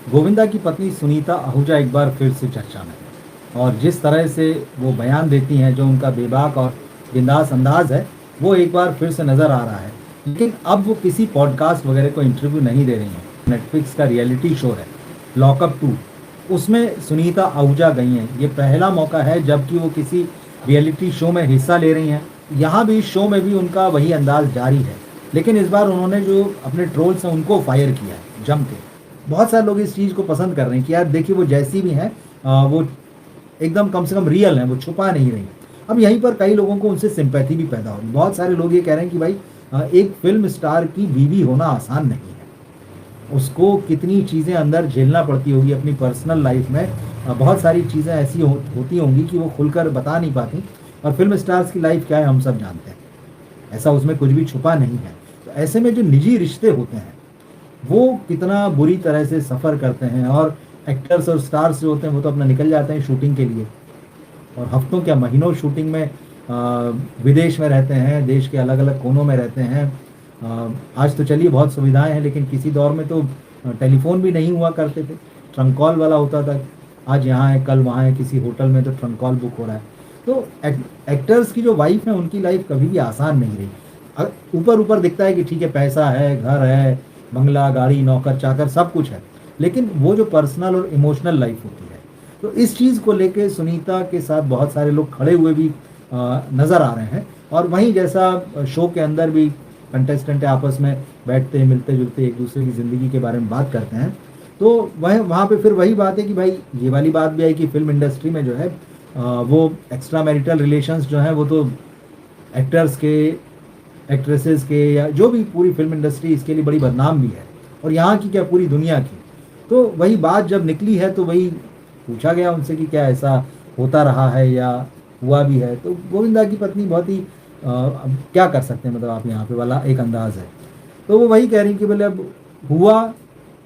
गोविंदा की पत्नी सुनीता आहूजा एक बार फिर से चर्चा में है और जिस तरह से वो बयान देती हैं, जो उनका बेबाक और बिंदास अंदाज है, वो एक बार फिर से नज़र आ रहा है। लेकिन अब वो किसी पॉडकास्ट वगैरह को इंटरव्यू नहीं दे रही हैं। नेटफ्लिक्स का रियलिटी शो है लॉकअप 2, उसमें सुनीता आहूजा गई हैं। ये पहला मौका है जबकि वो किसी रियलिटी शो में हिस्सा ले रही हैं। यहाँ भी इस शो में भी उनका वही अंदाज जारी है, लेकिन इस बार उन्होंने जो अपने ट्रोल्स हैं उनको फायर किया है जम के। बहुत सारे लोग इस चीज़ को पसंद कर रहे हैं कि यार देखिए, वो जैसी भी हैं वो एकदम कम से कम रियल हैं, वो छुपा नहीं रही। अब यहीं पर कई लोगों को उनसे सिंपैथी भी पैदा हो रही। बहुत सारे लोग ये कह रहे हैं कि भाई एक फिल्म स्टार की बीवी होना आसान नहीं है। उसको कितनी चीज़ें अंदर झेलना पड़ती होगी अपनी पर्सनल लाइफ में। बहुत सारी चीज़ें ऐसी होती होंगी कि वो खुलकर बता नहीं पाती। और फिल्म स्टार्स की लाइफ क्या है हम सब जानते हैं, ऐसा उसमें कुछ भी छुपा नहीं है। तो ऐसे में जो निजी रिश्ते होते हैं वो कितना बुरी तरह से सफ़र करते हैं। और एक्टर्स और स्टार्स जो होते हैं वो तो अपना निकल जाते हैं शूटिंग के लिए, और हफ्तों क्या महीनों शूटिंग में विदेश में रहते हैं, देश के अलग अलग कोनों में रहते हैं। आज तो चलिए बहुत सुविधाएं हैं, लेकिन किसी दौर में तो टेलीफोन भी नहीं हुआ करते थे, ट्रंक कॉल वाला होता था। आज यहाँ है, कल वहाँ है, किसी होटल में तो ट्रंक कॉल बुक हो रहा है। तो एक्टर्स की जो वाइफ है उनकी लाइफ कभी भी आसान नहीं रही। ऊपर ऊपर दिखता है कि ठीक है, पैसा है, घर है, बंगला, गाड़ी, नौकर चाकर सब कुछ है, लेकिन वो जो पर्सनल और इमोशनल लाइफ होती है, तो इस चीज़ को लेके सुनीता के साथ बहुत सारे लोग खड़े हुए भी नज़र आ रहे हैं। और वहीं जैसा शो के अंदर भी कंटेस्टेंट आपस में बैठते हैं, मिलते जुलते एक दूसरे की ज़िंदगी के बारे में बात करते हैं, तो वह वहाँ पे फिर वही बात है कि भाई ये वाली बात भी है कि फिल्म इंडस्ट्री में जो है वो एक्स्ट्रा मैरिटल रिलेशंस जो हैं वो तो एक्टर्स के, एक्ट्रेसेस के, या जो भी पूरी फिल्म इंडस्ट्री इसके लिए बड़ी बदनाम भी है, और यहाँ की क्या पूरी दुनिया की। तो वही बात जब निकली है तो वही पूछा गया उनसे कि क्या ऐसा होता रहा है या हुआ भी है। तो गोविंदा की पत्नी बहुत ही अब क्या कर सकते हैं, मतलब आप यहाँ पे वाला एक अंदाज है। तो वो वही कह रही कि बोले अब हुआ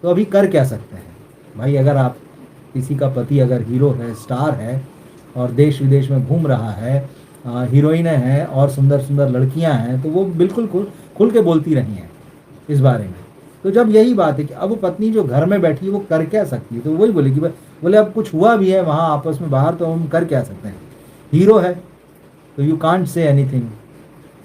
तो अभी कर क्या सकते हैं। भाई अगर आप किसी का पति अगर हीरो है, स्टार है, और देश विदेश में घूम रहा है, हीरोइनें हैं और सुंदर सुंदर लड़कियां हैं, तो वो बिल्कुल खुल खुल के बोलती रही हैं इस बारे में। तो जब यही बात है कि अब वो पत्नी जो घर में बैठी है वो कर क्या सकती है, तो वही बोले कि बोले अब कुछ हुआ भी है वहाँ आपस में बाहर, तो हम कर क्या सकते हैं। हीरो है तो you can't say anything,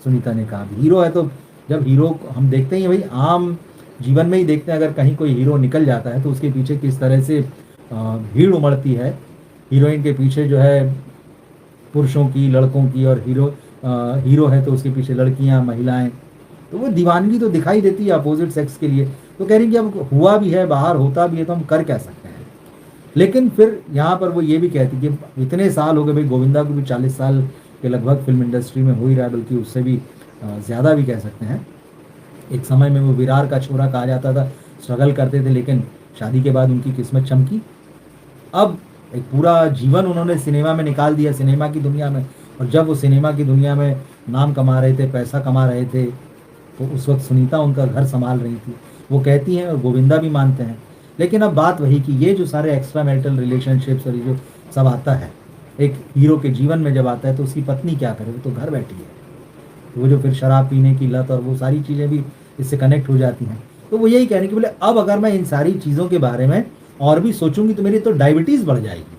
Sunita ने कहा। हीरो है तो जब हीरो को हम देखते ही भाई आम जीवन में ही देखते हैं, अगर कहीं कोई हीरो निकल जाता है तो उसके पीछे किस तरह से भीड़ उमड़ती है। हीरोइन के पीछे जो है पुरुषों की, लड़कों की, और हीरो है तो उसके पीछे लड़कियां, महिलाएं, तो वो दीवानगी तो दिखाई देती है अपोजिट सेक्स के लिए। तो कह रही कि अब हुआ भी है, बाहर होता भी है, तो हम कर क्या सकते हैं। लेकिन फिर यहाँ पर वो ये भी कहती कि इतने साल हो गए, भाई गोविंदा को भी 40 साल के लगभग फिल्म इंडस्ट्री में हो ही रहा है, बल्कि उससे भी ज़्यादा भी कह सकते हैं। एक समय में वो विरार का छोरा कहा जाता था, स्ट्रगल करते थे, लेकिन शादी के बाद उनकी किस्मत चमकी। अब एक पूरा जीवन उन्होंने सिनेमा में निकाल दिया, सिनेमा की दुनिया में। और जब वो सिनेमा की दुनिया में नाम कमा रहे थे, पैसा कमा रहे थे, तो उस वक्त सुनीता उनका घर संभाल रही थी। वो कहती हैं और गोविंदा भी मानते हैं। लेकिन अब बात वही कि ये जो सारे एक्स्ट्रा मैरिटल रिलेशनशिप्स और ये जो सब आता है एक हीरो के जीवन में जब आता है, तो उसकी पत्नी क्या करे, वो तो घर बैठी है। तो वो जो फिर शराब पीने की लत और वो सारी चीज़ें भी इससे कनेक्ट हो जाती हैं। तो वो यही कह रहे हैं कि बोले अब अगर मैं इन सारी चीज़ों के बारे में और भी सोचूंगी तो मेरी तो डायबिटीज़ बढ़ जाएगी।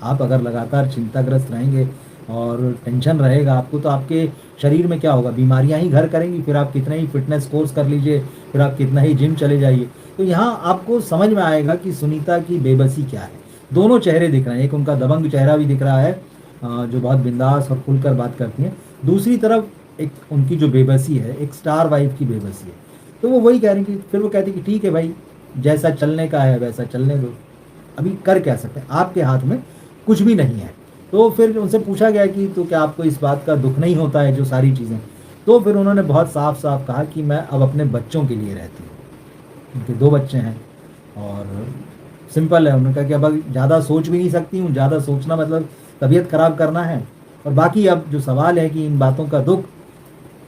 आप अगर लगातार चिंताग्रस्त रहेंगे और टेंशन रहेगा आपको, तो आपके शरीर में क्या होगा, बीमारियां ही घर करेंगी। फिर आप कितना ही फिटनेस कोर्स कर लीजिए, फिर आप कितना ही जिम चले जाइए, तो यहाँ आपको समझ में आएगा कि सुनीता की बेबसी क्या है। दोनों चेहरे दिख रहे हैं, एक उनका दबंग चेहरा भी दिख रहा है जो बहुत बिंदास और खुलकर बात करती हैं, दूसरी तरफ एक उनकी जो बेबसी है, एक स्टार वाइफ की बेबसी है। तो वो वही कह रही कि फिर वो कहती कि ठीक है भाई, जैसा चलने का है वैसा चलने दो, अभी कर क्या सकते हैं, आपके हाथ में कुछ भी नहीं है। तो फिर उनसे पूछा गया कि तो क्या आपको इस बात का दुख नहीं होता है जो सारी चीज़ें। तो फिर उन्होंने बहुत साफ साफ कहा कि मैं अब अपने बच्चों के लिए रहती हूँ। उनके 2 बच्चे हैं और सिंपल है, उन्होंने कहा कि अब ज़्यादा सोच भी नहीं सकती हूँ, ज़्यादा सोचना मतलब तबीयत ख़राब करना है। और बाकी अब जो सवाल है कि इन बातों का दुख,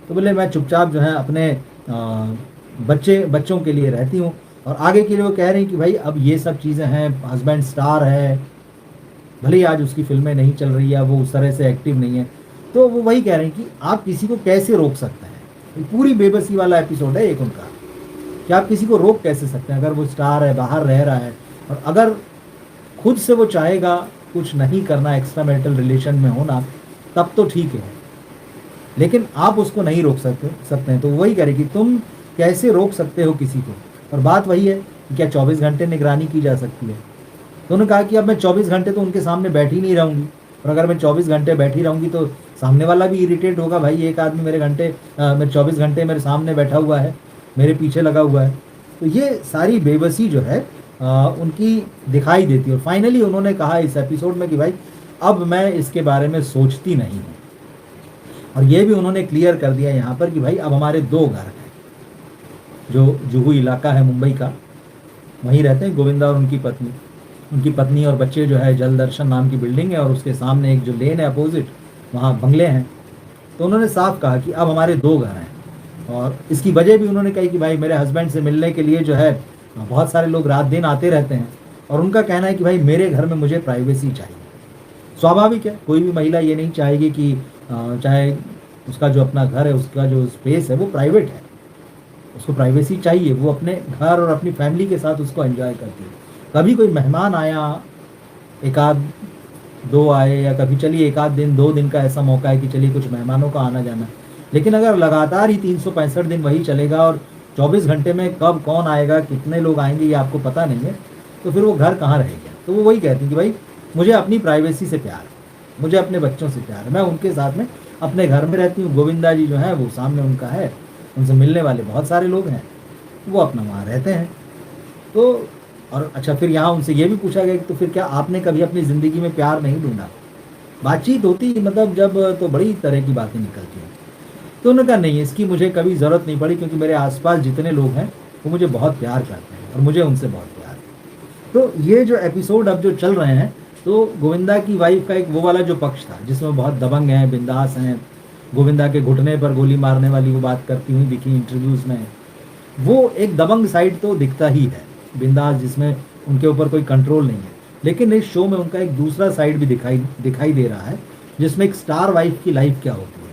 तो बोले मैं चुपचाप जो है अपने बच्चों के लिए रहती हूँ। और आगे के लिए वो कह रही कि भाई अब ये सब चीज़ें हैं, हस्बैंड स्टार है, भले ही आज उसकी फिल्में नहीं चल रही है, वो उस तरह से एक्टिव नहीं है। तो वो वही कह रहे हैं कि आप किसी को कैसे रोक सकते हैं। पूरी बेबसी वाला एपिसोड है एक उनका। कि आप किसी को रोक कैसे सकते हैं? अगर वो स्टार है, बाहर रह रहा है और अगर खुद से वो चाहेगा कुछ नहीं करना, एक्स्ट्रा मैरिटल रिलेशन में होना, तब तो ठीक है। लेकिन आप उसको नहीं रोक सकते हैं। तो वही कह रहे कि तुम कैसे रोक सकते हो किसी को? और बात वही है कि क्या 24 घंटे निगरानी की जा सकती है? तो उन्होंने कहा कि अब मैं 24 घंटे तो उनके सामने बैठी नहीं रहूँगी, और अगर मैं 24 घंटे बैठी रहूँगी तो सामने वाला भी इरिटेट होगा, भाई एक आदमी मेरे 24 घंटे मेरे सामने बैठा हुआ है, मेरे पीछे लगा हुआ है। तो ये सारी बेबसी जो है उनकी दिखाई देती है। और फाइनली उन्होंने कहा इस एपिसोड में कि भाई अब मैं इसके बारे में सोचती नहीं हूँ। और ये भी उन्होंने क्लियर कर दिया यहाँ पर कि भाई अब हमारे 2 घर हैं। जो जुहू इलाका है मुंबई का, वहीं रहते हैं गोविंदा और उनकी पत्नी। उनकी पत्नी और बच्चे जो है, जल दर्शन नाम की बिल्डिंग है और उसके सामने एक जो लेन है अपोजिट, वहाँ बंगले हैं। तो उन्होंने साफ कहा कि अब हमारे 2 घर हैं। और इसकी वजह भी उन्होंने कही कि भाई मेरे हस्बैंड से मिलने के लिए जो है बहुत सारे लोग रात दिन आते रहते हैं, और उनका कहना है कि भाई मेरे घर में मुझे प्राइवेसी चाहिए। स्वाभाविक है, कोई भी महिला ये नहीं चाहेगी कि चाहे उसका जो अपना घर है, उसका जो स्पेस है वो प्राइवेट है, उसको प्राइवेसी चाहिए। वो अपने घर और अपनी फैमिली के साथ उसको एंजॉय करती है। कभी कोई मेहमान आया, एक आध 2 आए, या कभी चलिए 1 आध दिन 2 दिन का ऐसा मौका है कि चलिए कुछ मेहमानों का आना जाना। लेकिन अगर लगातार ही 365 दिन वही चलेगा और 24 घंटे में कब कौन आएगा, कितने लोग आएंगे, ये आपको पता नहीं है, तो फिर वो घर कहाँ रहेगा? तो वो वही कहती है कि भाई मुझे अपनी प्राइवेसी से प्यार है, मुझे अपने बच्चों से प्यार है, मैं उनके साथ में अपने घर में रहती हूँ। गोविंदा जी जो है वो सामने उनका है, उनसे मिलने वाले बहुत सारे लोग हैं, वो अपना वहाँ रहते हैं। तो और अच्छा, फिर यहाँ उनसे ये भी पूछा गया कि तो फिर क्या आपने कभी अपनी ज़िंदगी में प्यार नहीं ढूंढा? बातचीत होती मतलब जब, तो बड़ी तरह की बातें निकलती हैं। तो उन्होंने कहा नहीं, इसकी मुझे कभी ज़रूरत नहीं पड़ी, क्योंकि मेरे आसपास जितने लोग हैं वो मुझे बहुत प्यार करते हैं और मुझे उनसे बहुत प्यार है। तो ये जो एपिसोड अब जो चल रहे हैं, तो गोविंदा की वाइफ का एक वो वाला जो पक्ष था जिसमें बहुत दबंग हैं, बिंदास हैं, गोविंदा के घुटने पर गोली मारने वाली वो बात करती हुई दिखी इंटरव्यूज़ में, वो एक दबंग साइड तो दिखता ही है, बिंदास, जिसमें उनके ऊपर कोई कंट्रोल नहीं है। लेकिन इस शो में उनका एक दूसरा साइड भी दिखाई दे रहा है, जिसमें एक स्टार वाइफ की लाइफ क्या होती है,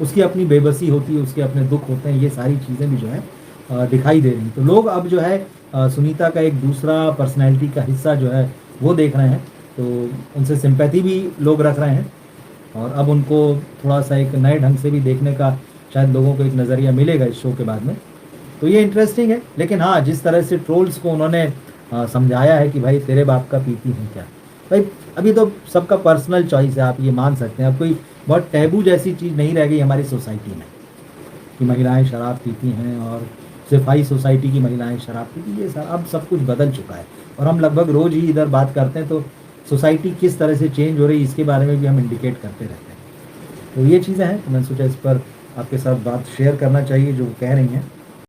उसकी अपनी बेबसी होती है, उसके अपने दुख होते हैं, ये सारी चीज़ें भी जो है दिखाई दे रही हैं। तो लोग अब जो है सुनीता का एक दूसरा पर्सनैलिटी का हिस्सा जो है वो देख रहे हैं, तो उनसे सिंपैथी भी लोग रख रहे हैं, और अब उनको थोड़ा सा एक नए ढंग से भी देखने का शायद लोगों को एक नज़रिया मिलेगा इस शो के बाद में। तो ये इंटरेस्टिंग है। लेकिन हाँ, जिस तरह से ट्रोल्स को उन्होंने समझाया है कि भाई तेरे बाप का पीती हूँ क्या, भाई अभी तो सबका पर्सनल चॉइस है, आप ये मान सकते हैं। अब कोई बहुत टैबू जैसी चीज़ नहीं रह गई हमारी सोसाइटी में कि महिलाएं शराब पीती हैं और सिर्फ हाई सोसाइटी की महिलाएं शराब पीती, ये अब सब कुछ बदल चुका है। और हम लगभग रोज़ ही इधर बात करते हैं, तो सोसाइटी किस तरह से चेंज हो रही है इसके बारे में भी हम इंडिकेट करते रहते हैं। तो ये चीज़ें हैं, तो मैंने सोचा इस पर आपके साथ बात शेयर करना चाहिए जो कह रही हैं।